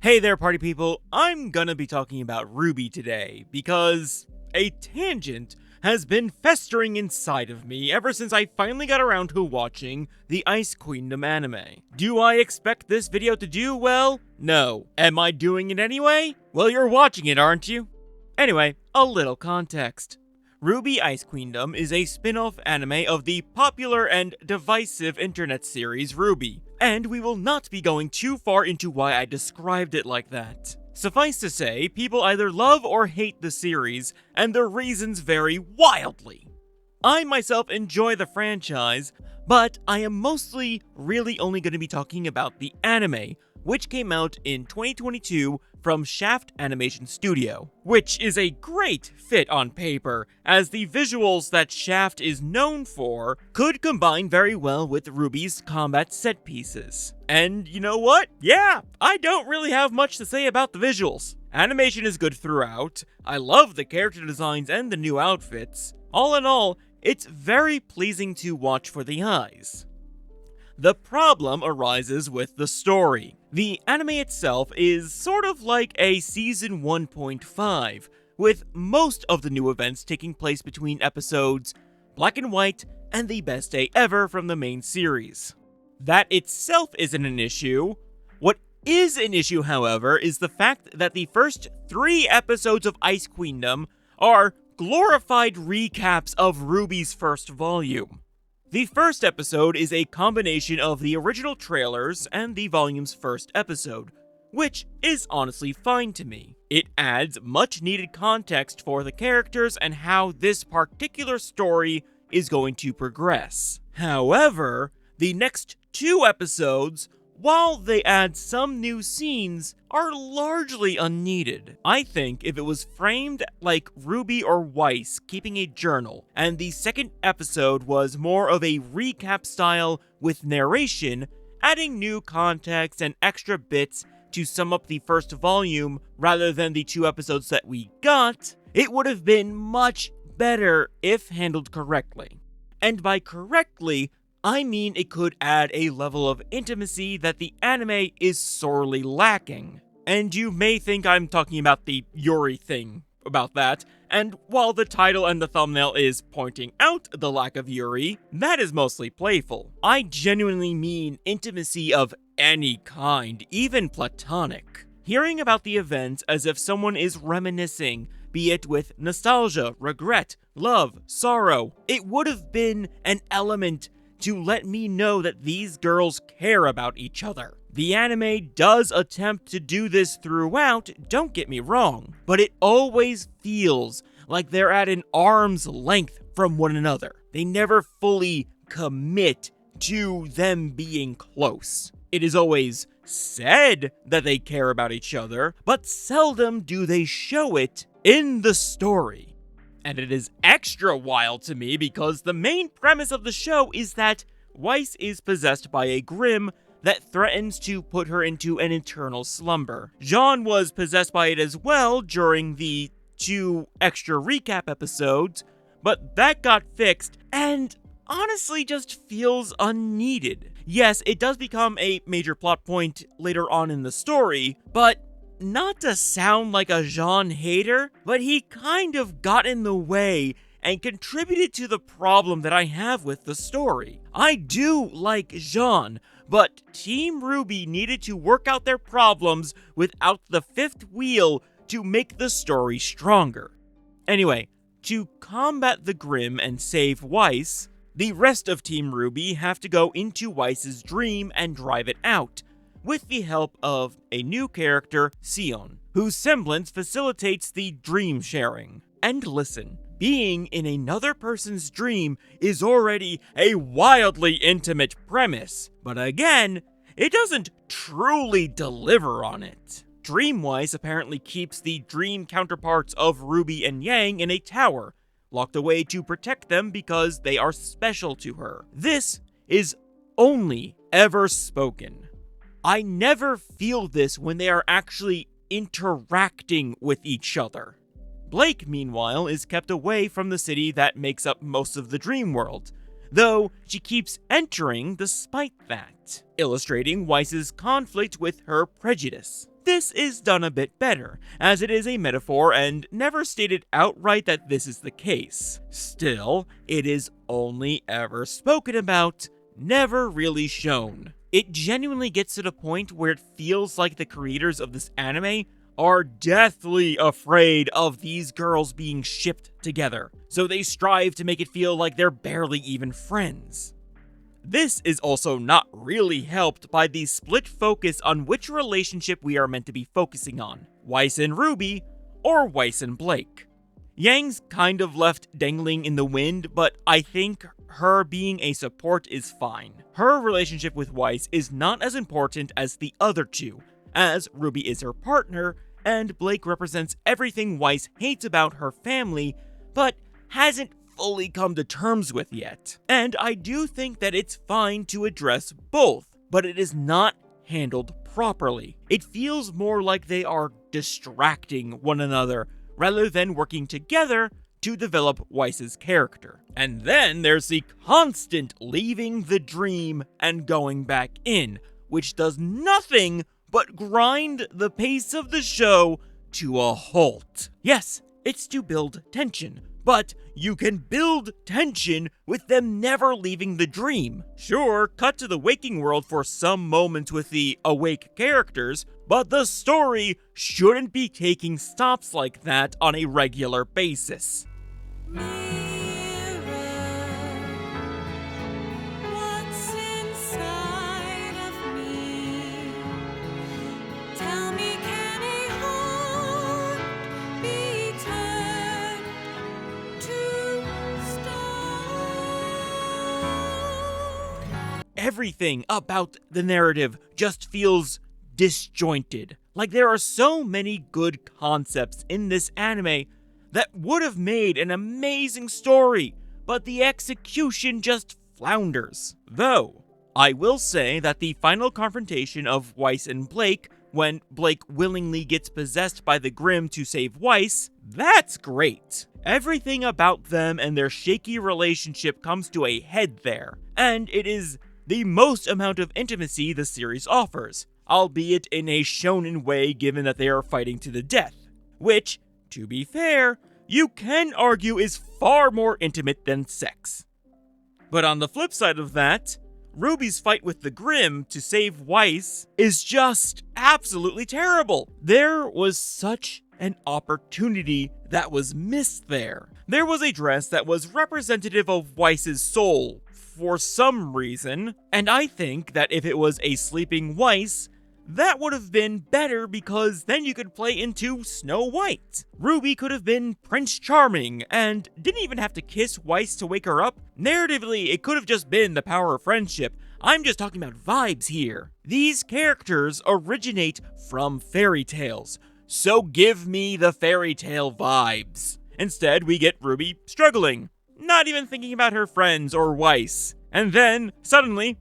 Hey there, party people. I'm gonna be talking about RWBY today because a tangent has been festering inside of me ever since I finally got around to watching the Ice Queendom anime. Do I expect this video to do well? No. Am I doing it anyway? Well, you're watching it, aren't you? Anyway, a little context. RWBY Ice Queendom is a spin-off anime of the popular and divisive internet series RWBY, and we will not be going too far into why I described it like that. Suffice to say, people either love or hate the series, and the reasons vary wildly. I myself enjoy the franchise, but I am mostly really only going to be talking about the anime, which came out in 2022 from Shaft Animation Studio, which is a great fit on paper, as the visuals that Shaft is known for could combine very well with RWBY's combat set pieces. And you know what? Yeah, I don't really have much to say about the visuals. Animation is good throughout, I love the character designs and the new outfits. All in all, it's very pleasing to watch for the eyes. The problem arises with the story. The anime itself is sort of like a Season 1.5, with most of the new events taking place between episodes Black and White and The Best Day Ever from the main series. That itself isn't an issue. What is an issue, however, is the fact that the first 3 episodes of Ice Queendom are glorified recaps of RWBY's first volume. The first episode is a combination of the original trailers and the volume's first episode, which is honestly fine to me. It adds much needed context for the characters and how this particular story is going to progress. However, the next 2 episodes, while they add some new scenes, are largely unneeded. I think if it was framed like RWBY or Weiss keeping a journal, and the second episode was more of a recap style with narration, adding new context and extra bits to sum up the first volume rather than the 2 episodes that we got, it would have been much better if handled correctly. And by correctly, I mean it could add a level of intimacy that the anime is sorely lacking. And you may think I'm talking about the Yuri thing about that, and while the title and the thumbnail is pointing out the lack of Yuri, that is mostly playful. I genuinely mean intimacy of any kind, even platonic. Hearing about the events as if someone is reminiscing, be it with nostalgia, regret, love, sorrow, it would have been an element to let me know that these girls care about each other. The anime does attempt to do this throughout, don't get me wrong, but it always feels like they're at an arm's length from one another. They never fully commit to them being close. It is always said that they care about each other, but seldom do they show it in the story. And it is extra wild to me because the main premise of the show is that Weiss is possessed by a Grimm that threatens to put her into an eternal slumber. Jean was possessed by it as well during the 2 extra recap episodes, but that got fixed and honestly just feels unneeded. Yes, it does become a major plot point later on in the story, but not to sound like a Jean hater, but he kind of got in the way and contributed to the problem that I have with the story. I do like Jean, but Team RWBY needed to work out their problems without the 5th wheel to make the story stronger. Anyway, to combat the Grimm and save Weiss, the rest of Team RWBY have to go into Weiss's dream and drive it out, with the help of a new character, Sion, whose semblance facilitates the dream sharing. And listen, being in another person's dream is already a wildly intimate premise, but again, it doesn't truly deliver on it. Dreamwise apparently keeps the dream counterparts of RWBY and Yang in a tower, locked away to protect them because they are special to her. This is only ever spoken. I never feel this when they are actually interacting with each other. Blake, meanwhile, is kept away from the city that makes up most of the dream world, though she keeps entering despite that, illustrating Weiss's conflict with her prejudice. this is done a bit better, as it is a metaphor and never stated outright that this is the case. Still, it is only ever spoken about, never really shown. It genuinely gets to the point where it feels like the creators of this anime are deathly afraid of these girls being shipped together, so they strive to make it feel like they're barely even friends. This is also not really helped by the split focus on which relationship we are meant to be focusing on, Weiss and RWBY, or Weiss and Blake. Yang's kind of left dangling in the wind, but I think her being a support is fine. Her relationship with Weiss is not as important as the other two, as RWBY is her partner, and Blake represents everything Weiss hates about her family, but hasn't fully come to terms with yet. And I do think that it's fine to address both, but it is not handled properly. It feels more like they are distracting one another, rather than working together to develop Weiss's character. And then there's the constant leaving the dream and going back in, which does nothing but grind the pace of the show to a halt. Yes, it's to build tension, but you can build tension with them never leaving the dream. Sure, cut to the waking world for some moments with the awake characters, but the story shouldn't be taking stops like that on a regular basis. Everything about the narrative just feels disjointed. Like there are so many good concepts in this anime that would have made an amazing story, but the execution just flounders. Though, I will say that the final confrontation of Weiss and Blake, when Blake willingly gets possessed by the Grimm to save Weiss, that's great. Everything about them and their shaky relationship comes to a head there, and it is the most amount of intimacy the series offers, albeit in a shonen way given that they are fighting to the death, which, to be fair, you can argue is far more intimate than sex. But on the flip side of that, RWBY's fight with the Grimm to save Weiss is just absolutely terrible. There was such an opportunity that was missed there. There was a dress that was representative of Weiss's soul, for some reason, and I think that if it was a sleeping Weiss, that would have been better because then you could play into Snow White. RWBY could have been Prince Charming and didn't even have to kiss Weiss to wake her up. Narratively, it could have just been the power of friendship. I'm just talking about vibes here. These characters originate from fairy tales, so give me the fairy tale vibes. Instead, we get RWBY struggling, not even thinking about her friends or Weiss. And then, suddenly,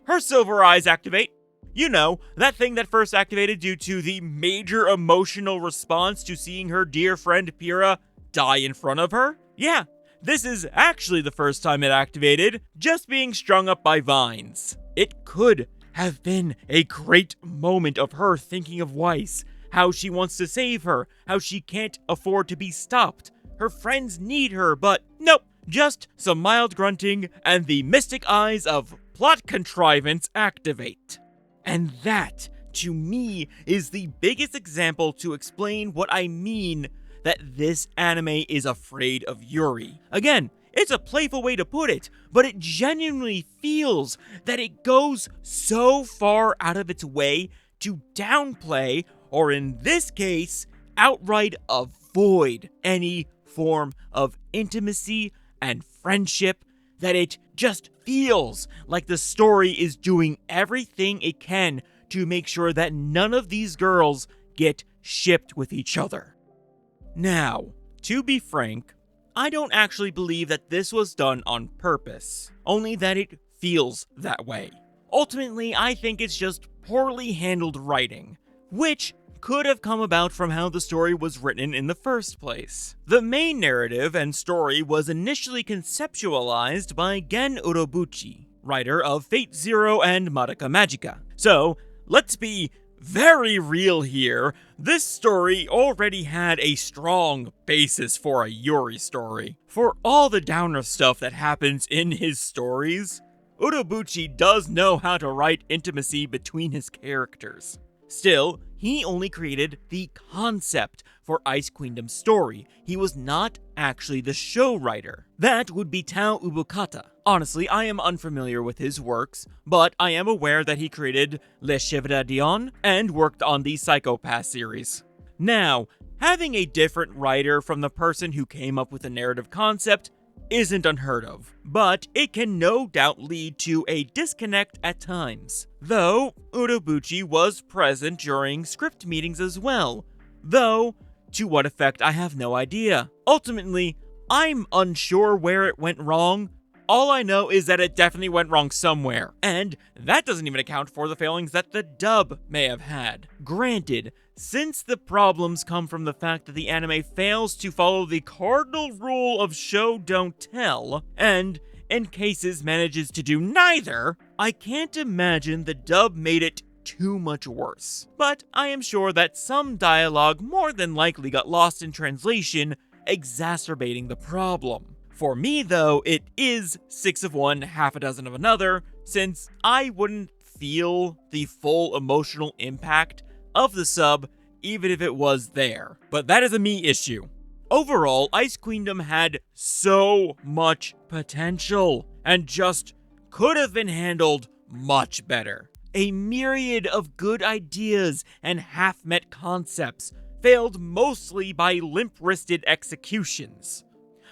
her silver eyes activate. You know, that thing that first activated due to the major emotional response to seeing her dear friend Pyrrha die in front of her. Yeah, this is actually the first time it activated, just being strung up by vines. It could have been a great moment of her thinking of Weiss, how she wants to save her, how she can't afford to be stopped. Her friends need her, but nope. Just some mild grunting, and the mystic eyes of plot contrivance activate. And that, to me, is the biggest example to explain what I mean that this anime is afraid of Yuri. Again, it's a playful way to put it, but it genuinely feels that it goes so far out of its way to downplay, or in this case, outright avoid any form of intimacy and friendship, that it just feels like the story is doing everything it can to make sure that none of these girls get shipped with each other. Now, to be frank, I don't actually believe that this was done on purpose, only that it feels that way. Ultimately, I think it's just poorly handled writing, which could have come about from how the story was written in the first place. The main narrative and story was initially conceptualized by Gen Urobuchi, writer of Fate Zero and Madoka Magica. So, let's be very real here. This story already had a strong basis for a Yuri story. For all the downer stuff that happens in his stories, Urobuchi does know how to write intimacy between his characters. Still, he only created the concept for Ice Queendom's story. He was not actually the show writer. That would be Tao Ubukata. Honestly, I am unfamiliar with his works, but I am aware that he created Le Chevre d'Ion and worked on the Psychopath series. Now, having a different writer from the person who came up with the narrative concept isn't unheard of, but it can no doubt lead to a disconnect at times. Though, Urobuchi was present during script meetings as well. Though, to what effect I have no idea. Ultimately, I'm unsure where it went wrong. All I know is that it definitely went wrong somewhere, and that doesn't even account for the failings that the dub may have had. Granted, since the problems come from the fact that the anime fails to follow the cardinal rule of show don't tell, and in cases manages to do neither, I can't imagine the dub made it too much worse. But I am sure that some dialogue more than likely got lost in translation, exacerbating the problem. For me though, it is 6 of one, half a dozen of another, since I wouldn't feel the full emotional impact of the sub even if it was there. But that is a me issue. Overall, Ice Queendom had so much potential and just could have been handled much better. A myriad of good ideas and half-met concepts failed mostly by limp-wristed executions.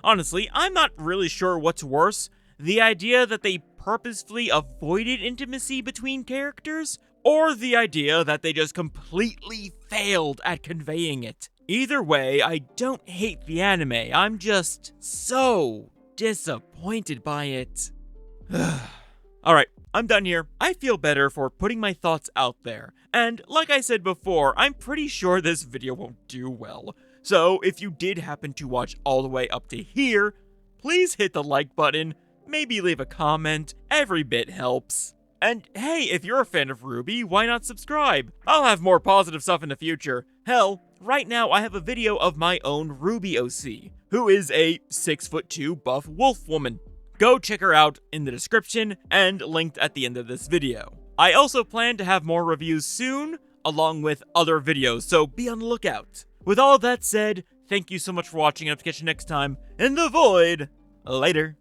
Honestly, I'm not really sure what's worse, the idea that they purposefully avoided intimacy between characters, or the idea that they just completely failed at conveying it. Either way, I don't hate the anime, I'm just so disappointed by it. Alright, I'm done here. I feel better for putting my thoughts out there, and like I said before, I'm pretty sure this video won't do well. So if you did happen to watch all the way up to here, please hit the like button, maybe leave a comment, every bit helps. And hey, if you're a fan of RWBY, why not subscribe? I'll have more positive stuff in the future. Hell, right now I have a video of my own RWBY OC, who is a 6'2" buff wolf woman. Go check her out in the description and linked at the end of this video. I also plan to have more reviews soon, along with other videos, so be on the lookout. With all that said, thank you so much for watching, and I'll catch you next time in the void. Later.